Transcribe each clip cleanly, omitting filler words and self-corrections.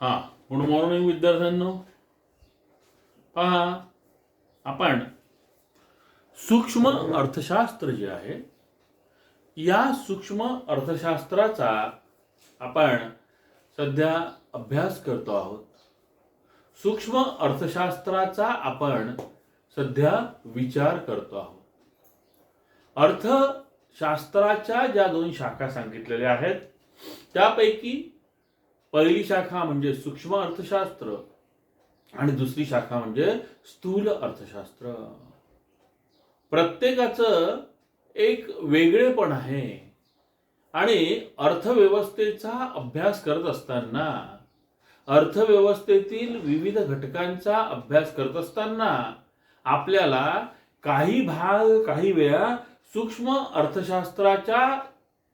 हा, good morning विद्यार्थ्यांनो. पहा, आपण सूक्ष्म अर्थशास्त्र जे आहे या सूक्ष्म अर्थशास्त्राचा आपण सध्या अभ्यास करतो आहोत. सूक्ष्म अर्थशास्त्राचा आपण सध्या विचार करतो आहोत. अर्थशास्त्राच्या ज्या दोन शाखा सांगितलेल्या आहेत त्यापैकी पहिली शाखा म्हणजे सूक्ष्म अर्थशास्त्र आणि दुसरी शाखा म्हणजे स्थूल अर्थशास्त्र. प्रत्येकाचं एक वेगळेपण आहे आणि अर्थव्यवस्थेचा अभ्यास करत असताना, अर्थव्यवस्थेतील विविध घटकांचा अभ्यास करत असताना आपल्याला काही भाग काही वेळा सूक्ष्म अर्थशास्त्राच्या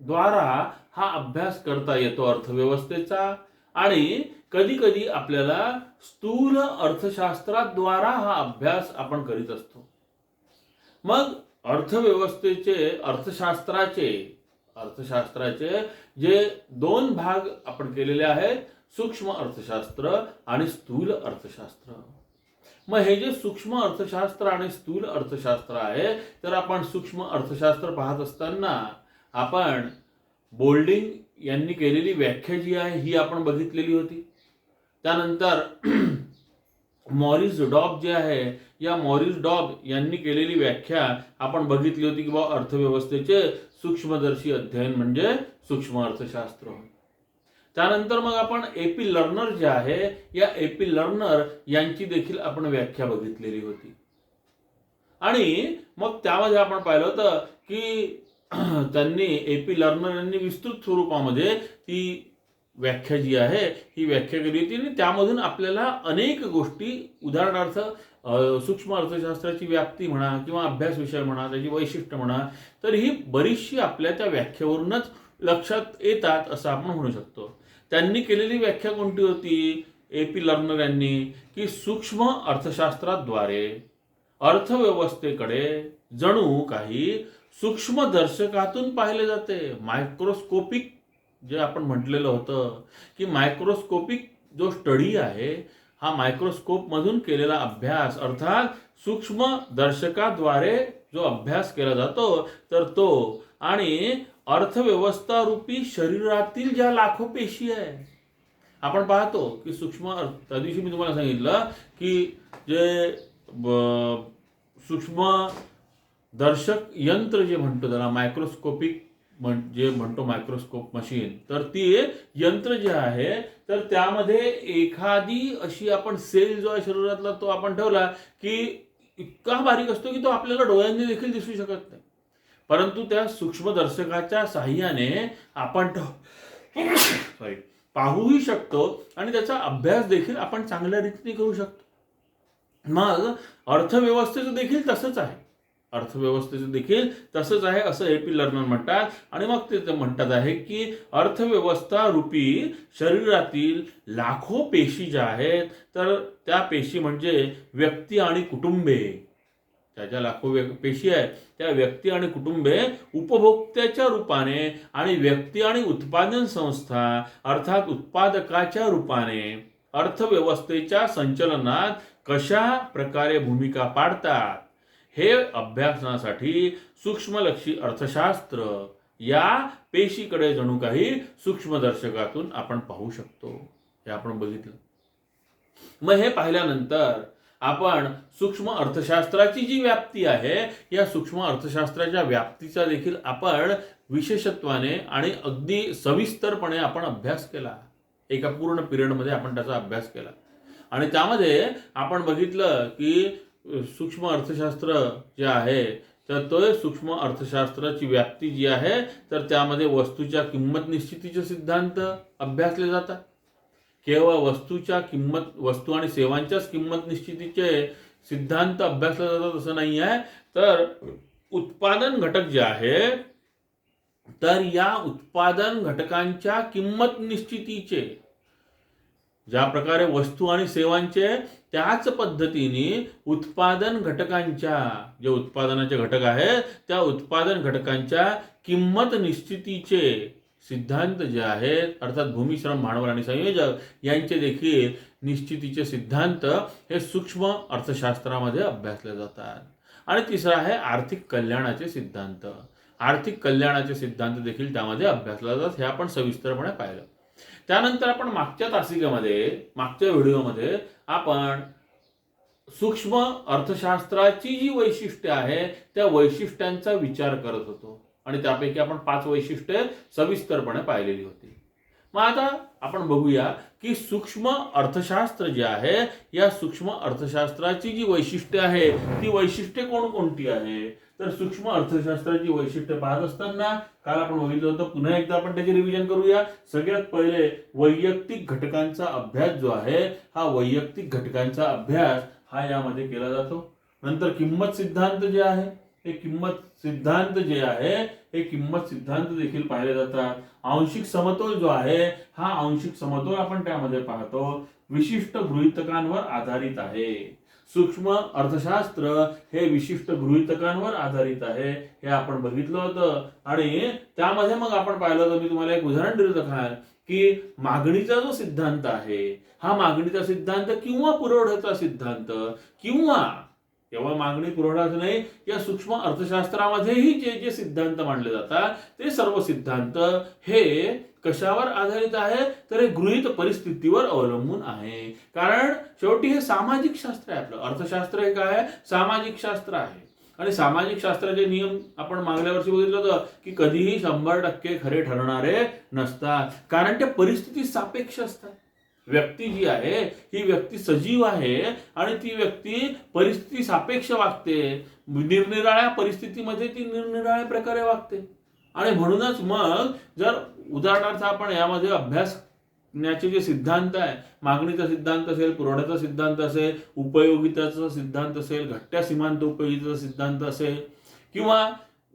द्वारा हा अभ्यास करता येतो अर्थव्यवस्थेचा, आणि कधी कधी आपल्याला स्थूल अर्थशास्त्राद्वारा हा अभ्यास आपण करीत असतो. मग अर्थशास्त्राचे जे दोन भाग आपण केलेले आहेत, सूक्ष्म अर्थशास्त्र आणि स्थूल अर्थशास्त्र. मग हे जे सूक्ष्म अर्थशास्त्र आणि स्थूल अर्थशास्त्र आहे, तर आपण सूक्ष्म अर्थशास्त्र पाहत असताना आपण बोल्डिंग यांनी केलेली व्याख्या जी आहे ही आपण बघितलेली होती. त्यानंतर मॉरिस डॉब जे आहे, या मॉरिस डॉब यांनी केलेली व्याख्या आपण बघितली होती की बाबा अर्थव्यवस्थेचे सूक्ष्मदर्शी अध्ययन म्हणजे सूक्ष्म अर्थशास्त्र. त्यानंतर मग आपण एपी लर्नर जे आहे, या एपी लर्नर यांची देखील आपण व्याख्या बघितलेली होती. आणि मग त्यामध्ये आपण पाहिलं होतं की त्यांनी एपी लर्नर यांनी विस्तृत स्वरूपामध्ये ती व्याख्या जी आहे ही व्याख्या केली होती आणि त्यामधून आपल्याला अनेक गोष्टी, उदाहरणार्थ सूक्ष्म अर्थशास्त्राची व्याप्ती म्हणा किंवा अभ्यास विषय म्हणा, त्याची वैशिष्ट्य म्हणा, तर ही बरीचशी आपल्या त्या व्याख्येवरूनच लक्षात येतात असं आपण म्हणू शकतो. त्यांनी केलेली व्याख्या कोणती होती एपी लर्नर यांनी, की सूक्ष्म अर्थशास्त्राद्वारे अर्थव्यवस्थेकडे जणू काही सूक्ष्मदर्शकातून पाहिले जाते. मायक्रोस्कोपिक जे आपण म्हटलेलं होतं की मायक्रोस्कोपिक जो स्टडी आहे हा मायक्रोस्कोप मधून केलेला अभ्यास, अर्थात सूक्ष्मदर्शकाद्वारे जो अभ्यास केला जातो तर तो, आणि अर्थव्यवस्था रूपी शरीरातील ज्या लाखो पेशी आहे आपण पाहतो की त्या दिवशी मी तुम्हाला सांगितलं की जे सूक्ष्म दर्शक यंत्र जे म्हणतो त्याला मायक्रोस्कोपिक जे म्हणतो मायक्रोस्कोप मशीन, तर ती यंत्र जे आहे तर त्यामध्ये एखादी अशी आपण सेल जो आहे शरीरातला तो आपण ठेवला की इतका बारीक असतो की तो आपल्याला डोळ्यांनी देखील दिसू शकत नाही, परंतु त्या सूक्ष्मदर्शकाच्या साहाय्याने आपण पाहूही शकतो आणि त्याचा अभ्यास देखील आपण चांगल्या रीतीने करू शकतो. मग अर्थव्यवस्थेचं देखील तसंच आहे, अर्थव्यवस्थेचं देखील तसंच आहे असं एपी लर्नर म्हणतात. आणि मग ते म्हणतात आहे की अर्थव्यवस्था रूपी शरीरातील लाखो पेशी ज्या आहेत तर त्या पेशी म्हणजे व्यक्ती आणि कुटुंबे, त्या ज्या लाखो पेशी आहेत त्या व्यक्ती आणि कुटुंबे उपभोक्त्याच्या रूपाने आणि व्यक्ती आणि उत्पादन संस्था अर्थात उत्पादकाच्या रूपाने अर्थव्यवस्थेच्या संचलनात कशा प्रकारे भूमिका पाडतात हे अभ्यासनासाठी सूक्ष्मलक्षी अर्थशास्त्र या पेशीकडे जणू काही सूक्ष्मदर्शकातून आपण पाहू शकतो, हे आपण बघितलं. मग हे पाहिल्यानंतर आपण सूक्ष्म अर्थशास्त्राची जी व्याप्ती आहे या सूक्ष्म अर्थशास्त्राच्या व्याप्तीचा देखील आपण विशेषत्वाने आणि अगदी सविस्तरपणे आपण अभ्यास केला. एका पूर्ण पिरियडमध्ये आपण त्याचा अभ्यास केला आणि त्यामध्ये आपण बघितलं की सूक्ष्म अर्थशास्त्र जे आहे तर तो सूक्ष्म अर्थशास्त्राची व्याप्ती जी आहे तर त्यामध्ये वस्तूच्या किंमत निश्चितीचे सिद्धांत अभ्यासले जातात. केवळ वस्तू आणि सेवांच्याच किंमत निश्चितीचे सिद्धांत अभ्यासले जातात असं नाही आहे, तर उत्पादन घटक जे आहे तर या उत्पादन घटकांच्या किंमत निश्चितीचे, ज्या प्रकारे वस्तू आणि सेवांचे त्याच पद्धतीने उत्पादन घटकांच्या, जे उत्पादनाचे घटक आहेत त्या उत्पादन घटकांच्या किंमत निश्चितीचे सिद्धांत जे आहेत अर्थात भूमिश्रम, भांडवल आणि संयोजक यांचे देखील निश्चितीचे सिद्धांत हे सूक्ष्म अर्थशास्त्रामध्ये अभ्यासले जातात. आणि तिसरा आहे आर्थिक कल्याणाचे सिद्धांत. आर्थिक कल्याणाचे सिद्धांत देखील त्यामध्ये अभ्यासले जातात. हे आपण सविस्तरपणे पाहिलं. त्यानंतर आपण मागच्या व्हिडिओमध्ये आपण सूक्ष्म अर्थशास्त्राची जी वैशिष्ट्ये आहे त्या वैशिष्ट्यांचा विचार करत होतो आणि त्यापैकी आपण 5 वैशिष्ट्ये सविस्तरपणे पाहिलेली होती. मग आता आपण बघूया की सूक्ष्म अर्थशास्त्र जे आहे या सूक्ष्म अर्थशास्त्राची जी वैशिष्ट्ये आहे ती वैशिष्ट्ये कोणकोणती आहे. तर सूक्ष्म अर्थशास्त्राची वैशिष्ट्ये पाहत असताना काल आपण बघितलं होतं, पुन्हा एकदा आपण त्याची रिव्हिजन करूया. सगळ्यात पहिले वैयक्तिक घटकांचा अभ्यास जो आहे हा वैयक्तिक घटकांचा अभ्यास हा यामध्ये केला जातो. नंतर किंमत सिद्धांत जे आहे हे किंमत सिद्धांत देखील पाहिले जातात. आंशिक समतोल जो आहे हा आंशिक समतोल आपण त्यामध्ये पाहतो. विशिष्ट गृहीतकांवर आधारित आहे. सूक्ष्म अर्थशास्त्र हे विशिष्ट गृहीतकांवर आधारित आहे हे आपण बघितलं होतं. आणि त्यामध्ये मग आपण पाहिलं होतं, मी तुम्हाला एक उदाहरण दिलं होतं की मागणीचा जो सिद्धांत आहे हा मागणीचा सिद्धांत किंवा पुरवठ्याचा सिद्धांत किंवा केवळ मागणी पुरवठाच नाही, या सूक्ष्म अर्थशास्त्रामध्येही जे जे सिद्धांत मांडले जातात ते सर्व सिद्धांत हे कशावर आधारित आहे तर हे गृहीत परिस्थितीवर अवलंबून आहे. कारण शेवटी हे सामाजिक शास्त्र आहे. आपलं अर्थशास्त्र हे काय आहे, सामाजिक शास्त्र आहे. आणि सामाजिक शास्त्राचे नियम आपण मागल्या वर्षी बघितलं होतं की कधीही 100% खरे ठरणारे नसतात, कारण ते परिस्थिती सापेक्ष असतात. व्यक्ती जी आहे ही व्यक्ती सजीव आहे आणि ती व्यक्ती परिस्थिती सापेक्ष वागते. निरनिराळ्या परिस्थितीमध्ये ती निरनिराळ्या प्रकारे वागते. आणि म्हणूनच मग जर उदाहरणार्थ आपण यामध्ये अभ्यासण्याचे जे सिद्धांत आहे, मागणीचा सिद्धांत असेल, पुरवठ्याचा सिद्धांत असेल, उपयोगिताचा सिद्धांत असेल, घटत्या सीमांत उपयोगिताचा सिद्धांत असेल किंवा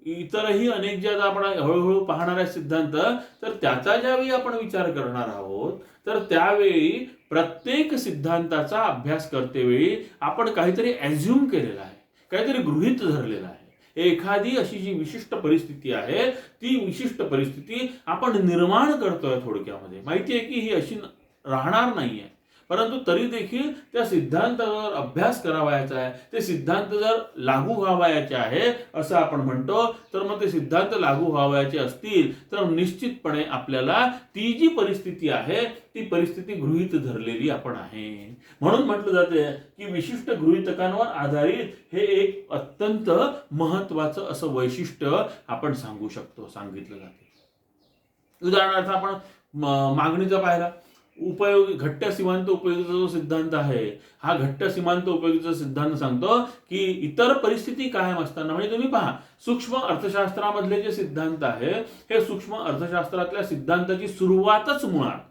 इतरही अनेक जे आता आपण हळूहळू पाहणार आहे सिद्धांत, तर त्याचा ज्यावेळी आपण विचार करणार आहोत तर त्यावेळी प्रत्येक सिद्धांताचा अभ्यास करतेवेळी आपण काहीतरी ॲझ्युम केलेला आहे, काहीतरी गृहीत धरलेला आहे. एखादी अशी जी विशिष्ट परिस्थिती आहे ती विशिष्ट परिस्थिती आपण निर्माण करतोय. थोडक्यामध्ये माहिती आहे की ही अशी राहणार नाहीये, परंतु तरी देखील त्या सिद्धांतावर अभ्यास करावायचा आहे. ते सिद्धांत जर लागू व्हावायचे आहे असं आपण म्हणतो, तर मग ते सिद्धांत लागू व्हावायचे असतील तर निश्चितपणे आपल्याला ती जी परिस्थिती आहे ती परिस्थिती गृहीत धरलेली आपण आहे. म्हणून म्हटलं जाते की विशिष्ट गृहीतकांवर आधारित हे एक अत्यंत महत्वाचं असं वैशिष्ट्य आपण सांगितलं जाते. उदाहरणार्थ आपण मागणीचा पाहिला. घट्ट सीमांत उपयोगिता जो सिद्धांत आहे हा घट्ट सीमांत उपयोगिता सिद्धांत सांगतो की इतर परिस्थिती कायम असताना, म्हणजे तुम्ही पहा सूक्ष्म अर्थशास्त्रामधले जे सिद्धांत आहे हे सूक्ष्म अर्थशास्त्रातल्या सिद्धांताची सुरुवातच मुळात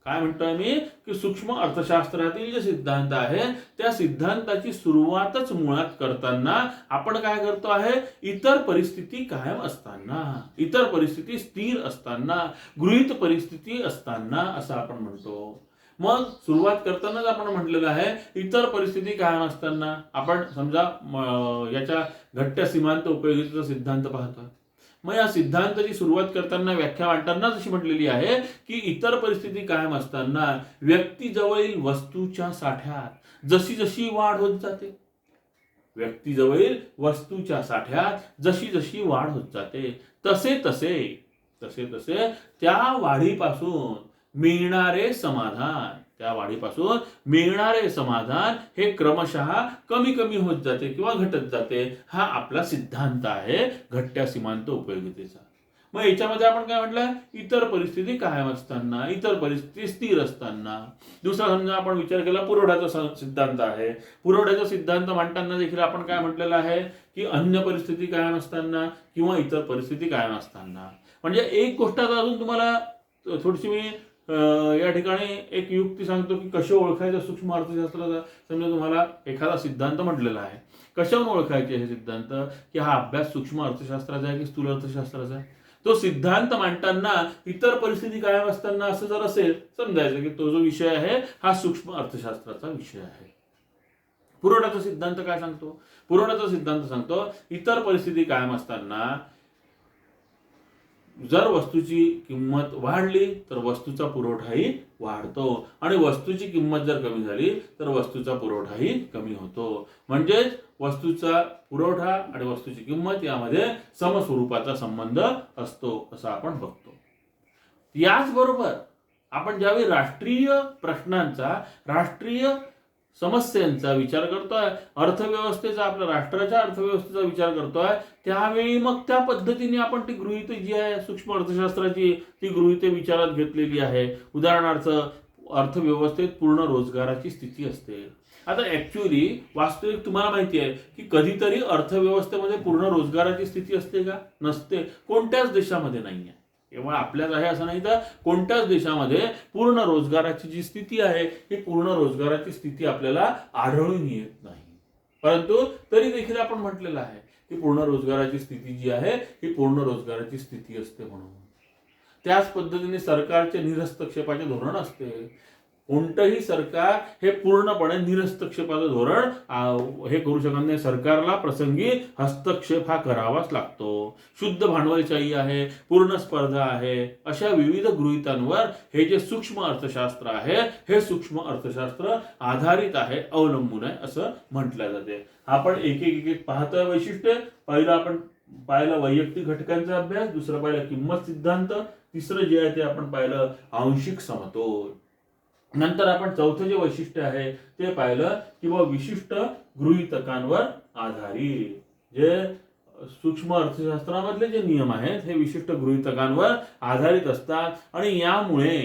काय म्हणतोय मी की सूक्ष्म अर्थशास्त्रातील जे सिद्धांत आहे त्या सिद्धांताची सुरुवातच मुळात करताना आपण काय करतो आहे, इतर परिस्थिती कायम असताना, इतर परिस्थिती स्थिर असताना, गृहीत परिस्थिती असताना असं आपण म्हणतो. मग सुरुवात करतानाच आपण म्हटलेलं आहे इतर परिस्थिती कायम असताना. आपण समजा याच्या घट्ट सीमांत उपयोगितेचा सिद्धांत पाहतोय. मग या सिद्धांताची सुरुवात करताना व्याख्या मांडताना अशी म्हटलेली आहे की इतर परिस्थिती कायम असताना व्यक्तीजवळील वस्तूच्या साठ्यात जशी जशी वाढ होत जाते, व्यक्तीजवळील वस्तूच्या साठ्यात जशी जशी वाढ होत जाते तसे तसे त्या वाढीपासून मिळणारे समाधान हे क्रमशः कमी कमी होत जाते किंवा घटत जाते. हा आपला सिद्धांत आहे घट्ट्या सीमांत उपयोगितेचा. मग याच्यामध्ये आपण काय म्हटलं, इतर परिस्थिती कायम असताना, इतर परिस्थिती स्थिर असताना. दुसरा समजा आपण विचार केला पुरवठ्याचा सिद्धांत आहे. पुरवठ्याचा सिद्धांत मांडताना देखील आपण काय म्हटलेलं आहे की अन्य परिस्थिती कायम असताना किंवा इतर परिस्थिती कायम असताना. म्हणजे एक गोष्ट अजून तुम्हाला थोडीशी मी या ठिकाणी एक युक्ती सांगतो की कसे ओळखायचं सूक्ष्म अर्थशास्त्राचा. समजा तुम्हाला एखादा सिद्धांत म्हटलेला आहे, कशावरून ओळखायचे हे सिद्धांत की हा अभ्यास सूक्ष्म अर्थशास्त्राचा आहे की स्थूल अर्थशास्त्राचा आहे. तो सिद्धांत मांडताना इतर परिस्थिती कायम असताना असं जर असेल समजायचं की तो जो विषय आहे हा सूक्ष्म अर्थशास्त्राचा विषय आहे. पुरवठ्याचा सिद्धांत काय सांगतो, पुरवठ्याचा सिद्धांत सांगतो इतर परिस्थिती कायम असताना जर वस्तूची किंमत वाढली तर वस्तूचा पुरवठाही वाढतो आणि वस्तूची किंमत जर कमी झाली तर वस्तूचा पुरवठाही कमी होतो. म्हणजेच वस्तूचा पुरवठा आणि वस्तूची किंमत यामध्ये समस्वरूपाचा संबंध असतो असं आपण बघतो. याचबरोबर आपण ज्यावेळी राष्ट्रीय प्रश्नांचा, राष्ट्रीय समस्यांचा विचार करतोय, अर्थव्यवस्थेचा, आपल्या राष्ट्राच्या अर्थव्यवस्थेचा विचार करतोय, त्यावेळी मग त्या पद्धतीने आपण ती गृहीते जी आहे सूक्ष्म अर्थशास्त्राची, ती गृहीते विचारात घेतलेली आहे. उदाहरणार्थ अर्थव्यवस्थेत पूर्ण रोजगाराची स्थिती असते. आता ऍक्च्युअली वास्तविक तुम्हाला माहिती आहे की कधीतरी अर्थव्यवस्थेमध्ये पूर्ण रोजगाराची स्थिती असते का? नसते. कोणत्याच देशामध्ये नाही आहे. केवळ आपल्याच आहे असं नाही, तर कोणत्याच देशामध्ये पूर्ण रोजगाराची जी स्थिती आहे ही पूर्ण रोजगाराची स्थिती आपल्याला आढळून येत नाही. परंतु तरी देखील आपण म्हटलेलं आहे की पूर्ण रोजगाराची स्थिती जी आहे ही पूर्ण रोजगाराची स्थिती असते म्हणून. त्याच पद्धतीने सरकारचे निरहस्तक्षेपाचे धोरण असते. कोणतंही सरकार हे पूर्णपणे निरहस्तक्षेपाचं धोरण हे करू शकत नाही. सरकारला प्रसंगी हस्तक्षेप हा करावाच लागतो. शुद्ध भांडवलशाही आहे, पूर्ण स्पर्धा आहे, अशा विविध गृहीतांवर हे जे सूक्ष्म अर्थशास्त्र आहे हे सूक्ष्म अर्थशास्त्र आधारित आहे, अवलंबून आहे असं म्हटलं जाते. आपण एक एक पाहतोय वैशिष्ट्य. पहिलं आपण पाहिलं वैयक्तिक घटकांचा अभ्यास, दुसरं पाहिलं किंमत सिद्धांत, तिसरं जे आहे ते आपण पाहिलं आंशिक समतोल. नंतर आपण चौथं जे वैशिष्ट्य आहे ते पाहिलं की विशिष्ट गृहीतकांवर आधारित, जे सूक्ष्म अर्थशास्त्रामधले जे नियम आहेत हे विशिष्ट गृहीतकांवर आधारित असतात आणि यामुळे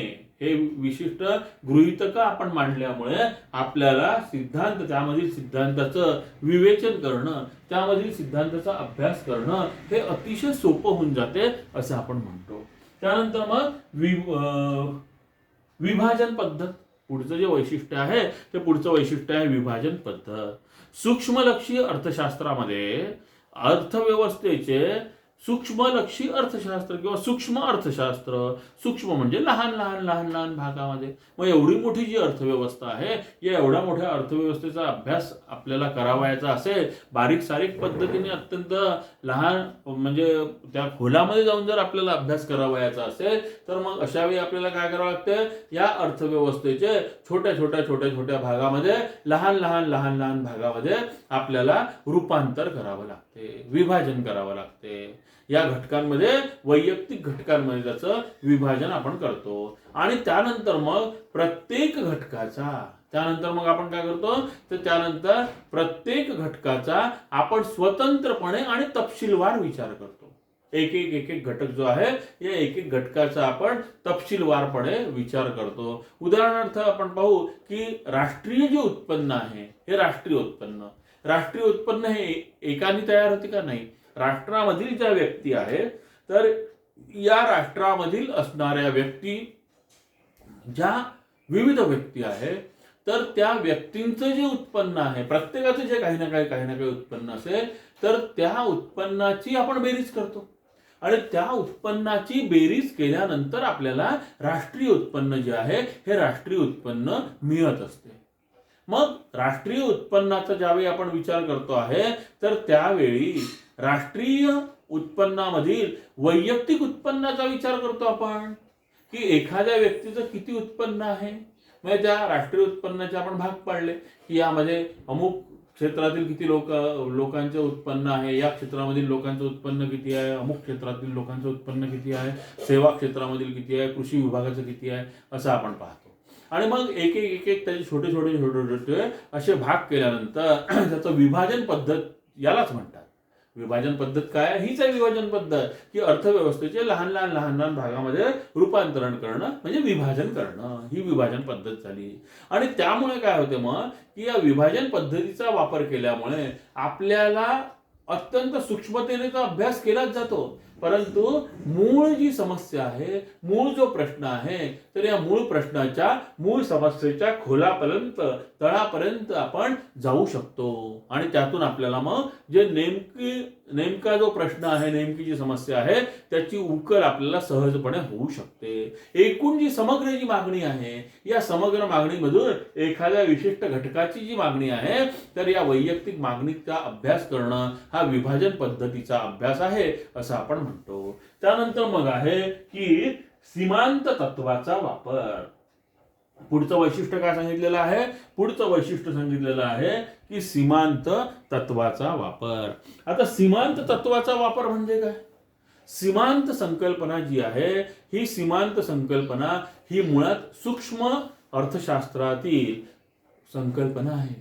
हे विशिष्ट गृहीतक आपण मांडल्यामुळे आपल्याला सिद्धांत, त्यामधील सिद्धांताचं विवेचन करणं, त्यामधील सिद्धांताचा अभ्यास करणं हे अतिशय सोपं होऊन जाते असं आपण म्हणतो. त्यानंतर मग विभाजन पद्धत, पुढचं जे वैशिष्ट्य आहे ते पुढचं वैशिष्ट्य आहे विभाजन पद्धत. सूक्ष्मलक्षी अर्थशास्त्रामध्ये अर्थव्यवस्थेचे सूक्ष्मलक्षी अर्थशास्त्र किंवा सूक्ष्म अर्थशास्त्र, सूक्ष्म म्हणजे लहान लहान लहान लहान भागामध्ये. मग एवढी मोठी जी अर्थव्यवस्था आहे या एवढ्या मोठ्या अर्थव्यवस्थेचा अभ्यास आपल्याला करावायचा असेल, बारीक सारीक पद्धतीने अत्यंत लहान म्हणजे त्या खोलामध्ये जाऊन जर आपल्याला अभ्यास करावायचा असेल तर मग अशा वेळी आपल्याला काय करावं लागतं, या अर्थव्यवस्थेचे छोट्या छोट्या छोट्या छोट्या भागामध्ये, लहान लहान लहान लहान भागामध्ये आपल्याला रूपांतर करावं लागते, विभाजन करावं लागते. या घटकांमध्ये, वैयक्तिक घटकांमध्ये त्याचं विभाजन आपण करतो आणि त्यानंतर मग प्रत्येक घटकाचा, त्यानंतर मग आपण काय करतो तर त्यानंतर प्रत्येक घटकाचा आपण स्वतंत्रपणे आणि तपशीलवार विचार करतो. एक एक एक एक घटक जो आहे या एक एक घटकाचा आपण तपशीलवारपणे विचार करतो. उदाहरणार्थ आपण पाहू की राष्ट्रीय जे उत्पन्न आहे हे राष्ट्रीय उत्पन्न हे एकाने तयार होते का? नाही. राष्ट्रामधील ज्या व्यक्ती आहेत तर या राष्ट्रामधील असणाऱ्या व्यक्ती, ज्या विविध व्यक्ती आहेत तर त्या व्यक्तींचं जे उत्पन्न आहे, प्रत्येकाचं जे काही ना काही उत्पन्न असेल तर त्या उत्पन्नाची आपण बेरीज करतो आणि त्या उत्पन्नाची बेरीज केल्यानंतर आपल्याला राष्ट्रीय उत्पन्न जे आहे हे राष्ट्रीय उत्पन्न मिळत असते. मग राष्ट्रीय उत्पन्नाचा ज्यावेळी आपण विचार करतो आहे तर त्यावेळी राष्ट्रीय उत्पन्नामधील वैयक्तिक उत्पन्नाचा विचार करतो आपण की एखाद्या व्यक्तीचं किती उत्पन्न आहे. म्हणजे त्या राष्ट्रीय उत्पन्नाचे आपण भाग पाडले की यामध्ये अमुक क्षेत्रातील किती लोकांचे उत्पन्न आहे, या क्षेत्रामधील लोकांचं उत्पन्न किती आहे, अमुक क्षेत्रातील लोकांचं उत्पन्न किती आहे, सेवा क्षेत्रामधील किती आहे, कृषी विभागाचं किती आहे, असं आपण पाहतो. आणि मग एक एक एक त्याचे छोटे छोटे छोटे छोटे असे भाग केल्यानंतर त्याचं विभाजन पद्धत यालाच म्हणतात. विभाजन पद्धत काय? हीच आहे विभाजन पद्धत की अर्थव्यवस्थेचे लहान लहान लहान लहान भागामध्ये रूपांतरण करणं म्हणजे विभाजन करणं, ही विभाजन पद्धत झाली. आणि त्यामुळे काय होते मग की या विभाजन पद्धतीचा वापर केल्यामुळे आपल्याला अत्यंत सूक्ष्मतेने अभ्यास केलाच जातो, परंतु मूळ जी समस्या आहे, मूळ जो प्रश्न आहे तर या मूळ प्रश्नाच्या, मूळ समस्येच्या खोलापर्यंत, तळापर्यंत आपण जाऊ शकतो आणि त्यातून आपल्याला मग जे नेमकी नेमका जो प्रश्न आहे, नेमकी जी समस्या आहे, त्याची उकल आपल्याला सहजपणे होऊ शकते. एकूण जी समग्र जी मागणी आहे, या समग्र मागणीमधून एखाद्या विशिष्ट घटकाची जी मागणी आहे, तर या वैयक्तिक मागणीचा अभ्यास करणं हा विभाजन पद्धतीचा अभ्यास आहे असं आपण म्हणतो. त्यानंतर मग आहे की सीमांत तत्वाचा वापर. पुढचं वैशिष्ट्य काय सांगितलेलं आहे? पुढचं वैशिष्ट्य सांगितलेलं आहे की सीमांत तत्वाचा वापर. आता सीमांत तत्वाचा वापर म्हणजे काय? सीमांत संकल्पना जी आहे, ही सीमांत संकल्पना ही मुळात सूक्ष्म अर्थशास्त्रातील संकल्पना आहे.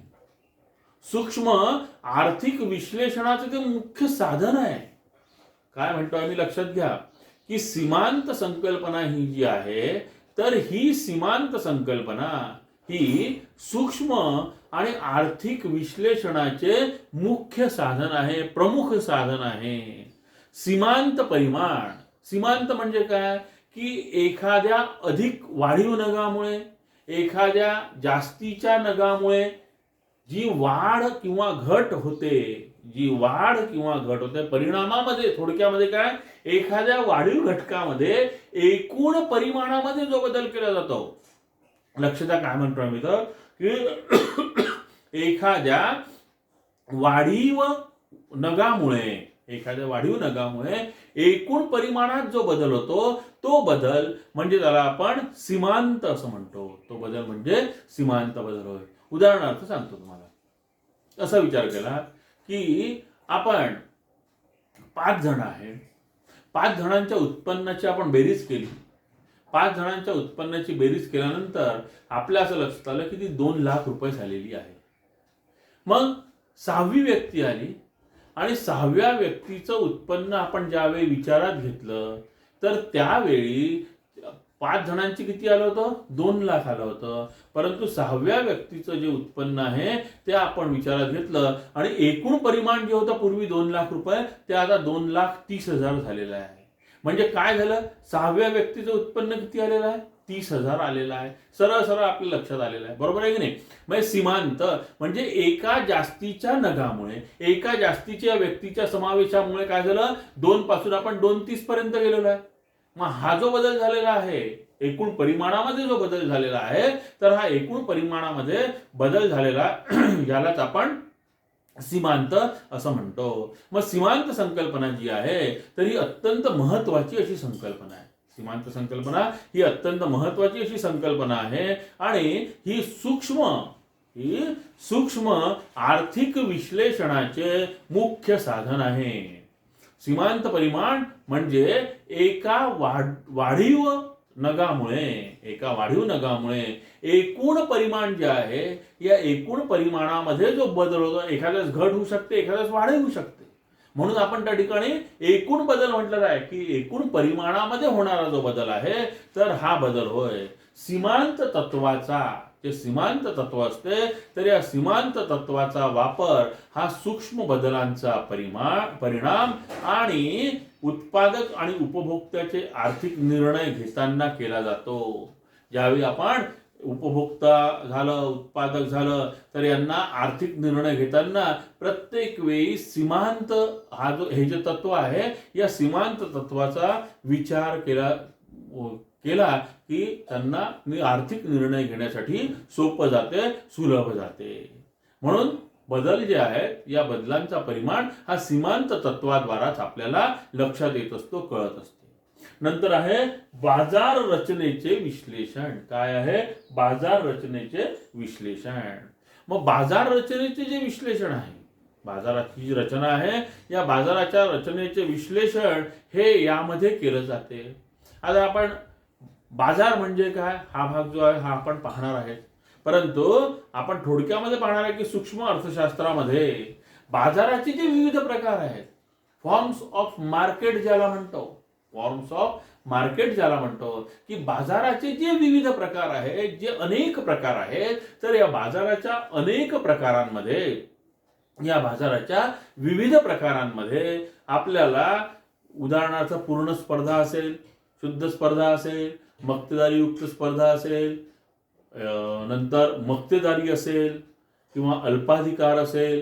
सूक्ष्म आर्थिक विश्लेषणाचं ते मुख्य साधन आहे. काय म्हणतो आम्ही लक्षात घ्या की सीमांत संकल्पना ही जी आहे, तर ही सीमांत संकल्पना ही सूक्ष्म आणि आर्थिक विश्लेषणाचे मुख्य साधन आहे, प्रमुख साधन आहे. सीमांत परिमाण, सीमांत म्हणजे काय की एखाद्या अधिक वाढीव नगामुळे, एखाद्या जास्तीच्या नगामुळे जी वाढ किंवा घट होते, जी वाढ किंवा घट होते परिणामामध्ये, थोडक्यामध्ये काय, एखाद्या वाढीव घटकामध्ये एकूण परिमाणामध्ये जो बदल केला जातो. लक्षात काय म्हणतो आम्ही तर की एखाद्या वाढीव नगामुळे एकूण परिमाणात जो बदल होतो, तो बदल म्हणजे त्याला आपण सीमांत असं म्हणतो. तो बदल म्हणजे सीमांत बदल होय. उदाहरणार्थ सांगतो तुम्हाला. असा विचार केला की आपण 5 जण आहे, 5 जणांच्या उत्पन्नाची आपण बेरीज केली. 5 जणांच्या उत्पन्नाची बेरीज केल्यानंतर आपल्या असं लक्षात आलं की ती 2 लाख रुपये झालेली आहे. मग 6वी व्यक्ती आली आणि 6व्या व्यक्तीचं उत्पन्न आपण ज्यावेळी विचारात घेतलं, तर त्यावेळी 5 जणांची किती आलं होतं? 2 लाख आलं होतं. परंतु 6व्या व्यक्तीचं जे उत्पन्न आहे ते आपण विचारात घेतलं आणि एकूण परिमाण जे होतं पूर्वी 2 लाख रुपये, ते आता 2,30,000 झालेलं आहे. म्हणजे काय झालं? 6व्या व्यक्तीचं उत्पन्न किती आलेलं आहे? 30,000 आलेलं आहे. सरळ सरळ आपल्या लक्षात आलेलं आहे. बरोबर आहे की नाही? म्हणजे सीमांत म्हणजे एका जास्तीच्या नगामुळे, एका जास्तीच्या व्यक्तीच्या समावेशामुळे काय झालं? 2 पासून आपण 2,30 पर्यंत गेलेलो आहे. मग हा जो बदल झालेला आहे, एकूण परिमाणामध्ये जो बदल झालेला आहे, तर हा एकूण परिमाणामध्ये बदल झालेला यालाच आपण सीमांत असं म्हणतो. मग सीमांत संकल्पना जी आहे, तर ही अत्यंत महत्वाची अशी संकल्पना आहे. सीमांत संकल्पना ही अत्यंत महत्वाची अशी संकल्पना आहे आणि ही सूक्ष्म आर्थिक विश्लेषणाचे मुख्य साधन आहे. सीमांत परिमाण म्हणजे एका वाढीव नगामुळे एकूण परिमाण जे आहे, या एकूण परिमाणामध्ये जो बदल होतो, एखाद्यास घट होऊ शकते, एखाद्यास वाढ होऊ शकते. म्हणून आपण त्या ठिकाणी एकूण बदल म्हटलेला आहे की एकूण परिमाणामध्ये होणारा जो बदल आहे, तर हा बदल होय सीमांत तत्वाचा. जे सीमांत तत्व असते, तर या सीमांत तत्वाचा वापर हा सूक्ष्म बदलांचा परिणाम आणि उत्पादक आणि उपभोक्त्याचे आर्थिक निर्णय घेताना केला जातो. ज्यावेळी आपण उपभोक्ता झालं, उत्पादक झालं, तर यांना आर्थिक निर्णय घेताना प्रत्येक वेळी सीमांत हे जे तत्व आहे, या सीमांत तत्वाचा विचार केला की त्यांना आर्थिक निर्णय घेण्यासाठी सोपं जाते, सुलभ जाते. म्हणून बदल जे आहेत, या बदलांचा परिमाण हा सीमांत तत्वाद्वाराच आपल्याला लक्षात येत असतो, कळत असतो. नंतर आहे बाजार रचनेचे विश्लेषण. काय आहे? बाजार रचनेचे विश्लेषण. मग बाजार रचनेचे जे विश्लेषण आहे, बाजाराची जी रचना आहे, या बाजाराच्या रचनेचे विश्लेषण हे यामध्ये केलं जाते. आता आपण बाजार म्हणजे काय, हा भाग जो आहे हा आपण पाहणार आहे. परंतु आपण थोडक्यामध्ये पाहणार आहे की सूक्ष्म अर्थशास्त्रामध्ये बाजाराचे जे विविध प्रकार आहेत, फॉर्म्स ऑफ मार्केट ज्याला म्हणतो, की बाजाराचे जे विविध प्रकार आहेत, जे अनेक प्रकार आहेत, तर या बाजाराच्या अनेक प्रकारांमध्ये, या बाजाराच्या विविध प्रकारांमध्ये आपल्याला उदाहरणार्थ पूर्ण स्पर्धा असेल, शुद्ध स्पर्धा असेल, मक्तेदारीयुक्त स्पर्धा असेल, नंतर मक्तेदारी असेल किंवा अल्पाधिकार असेल,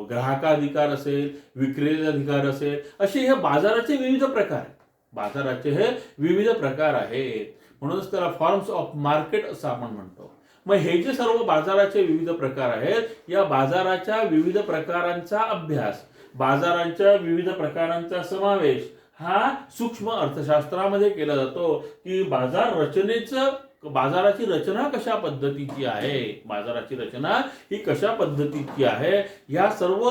ग्राहकाधिकार असेल, विक्रेते अधिकार असेल, असे हे बाजाराचे विविध प्रकार आहेत. बाजाराचे हे विविध प्रकार आहेत. म्हणूनच त्याला फॉर्म्स ऑफ मार्केट असं आपण म्हणतो. मग हे जे सर्व बाजाराचे विविध प्रकार आहेत, या बाजाराच्या विविध प्रकारांचा अभ्यास, बाजारांच्या विविध प्रकारांचा समावेश हा सूक्ष्म अर्थशास्त्रामध्ये केला जातो. की बाजाराची रचना कशा पद्धतीची आहे, बाजाराची रचना ही कशा पद्धतीची आहे, या सर्व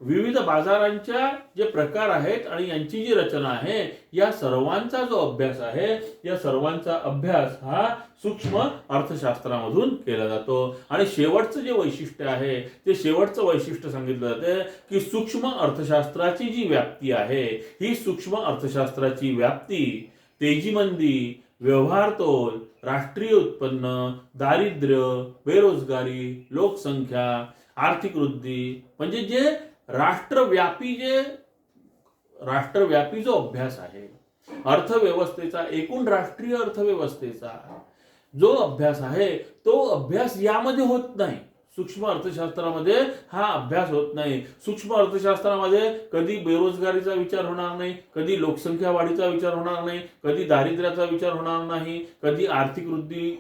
विविध बाजारांच्या जे प्रकार आहेत आणि यांची जी रचना आहे, या सर्वांचा जो अभ्यास आहे, या सर्वांचा अभ्यास हा सूक्ष्म अर्थशास्त्रामधून केला जातो. आणि शेवटचं जे वैशिष्ट्य आहे, ते शेवटचं वैशिष्ट्य सांगितलं जाते की सूक्ष्म अर्थशास्त्राची जी व्याप्ती आहे, ही सूक्ष्म अर्थशास्त्राची व्याप्ती तेजीमंदी, व्यवहार तोल, राष्ट्रीय उत्पन्न, दारिद्र्य, बेरोजगारी, लोकसंख्या, आर्थिक वृद्धी, म्हणजे जे राष्ट्रव्यापी जो अभ्यास आहे, अर्थव्यवस्थेचा, एकूण राष्ट्रीय अर्थव्यवस्थेचा जो अभ्यास आहे, तो अभ्यास यामध्ये होत नाही. सूक्ष्म अर्थशास्त्रामध्ये हा अभ्यास होत नाही. सूक्ष्म अर्थशास्त्रामध्ये कधी बेरोजगारीचा विचार होणार नाही, कधी लोकसंख्या वाढीचा विचार होणार नाही, कधी दारिद्र्याचा विचार होणार नाही, कधी आर्थिक वृद्धी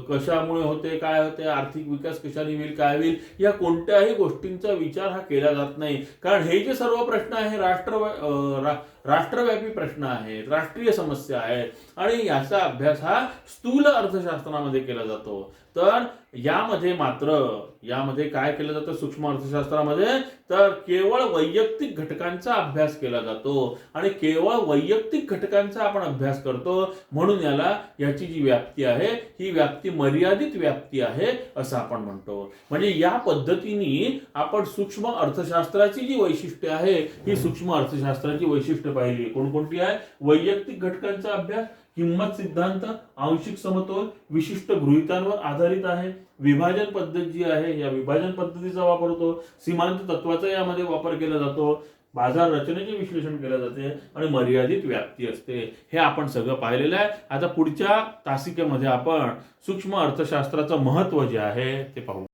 कशामुळे होते, काय होते, आर्थिक विकास कशाने होईल, काय होईल, या कोणत्याही गोष्टींचा विचार हा केला जात नाही. कारण हे जे सर्व प्रश्न आहे राष्ट्रव्यापी प्रश्न आहेत, राष्ट्रीय समस्या आहेत, आणि याचा अभ्यास हा स्थूल अर्थशास्त्रामध्ये केला जातो. तर यामध्ये काय केलं जातं सूक्ष्म अर्थशास्त्रामध्ये, तर केवळ वैयक्तिक घटकांचा अभ्यास केला जातो. आणि केवळ वैयक्तिक घटकांचा आपण अभ्यास करतो, म्हणून याची जी व्याप्ती आहे, ही व्याप्ती मर्यादित व्याप्ती आहे असं आपण म्हणतो. म्हणजे या पद्धतीने आपण सूक्ष्म अर्थशास्त्राची जी वैशिष्ट्ये आहे, ही सूक्ष्म अर्थशास्त्राची वैशिष्ट्ये पाहिली. कोणकोणती आहे? वैयक्तिक घटकांचा अभ्यास, किंमत सिद्धांत, आंशिक समतोल, विशिष्ट गृहीतांवर आधारित आहे, विभाजन पद्धत जी आहे, या विभाजन पद्धतीचा वापर होतो, सीमांत तत्वाचा यामध्ये वापर केला जातो, बाजार रचनेचे विश्लेषण केले जाते, आणि मर्यादित व्याप्ती असते. हे आपण सगळं पाहिलेलं आहे. आता पुढच्या तासिकेमध्ये आपण सूक्ष्म अर्थशास्त्राचं महत्त्व जे आहे ते पाहू.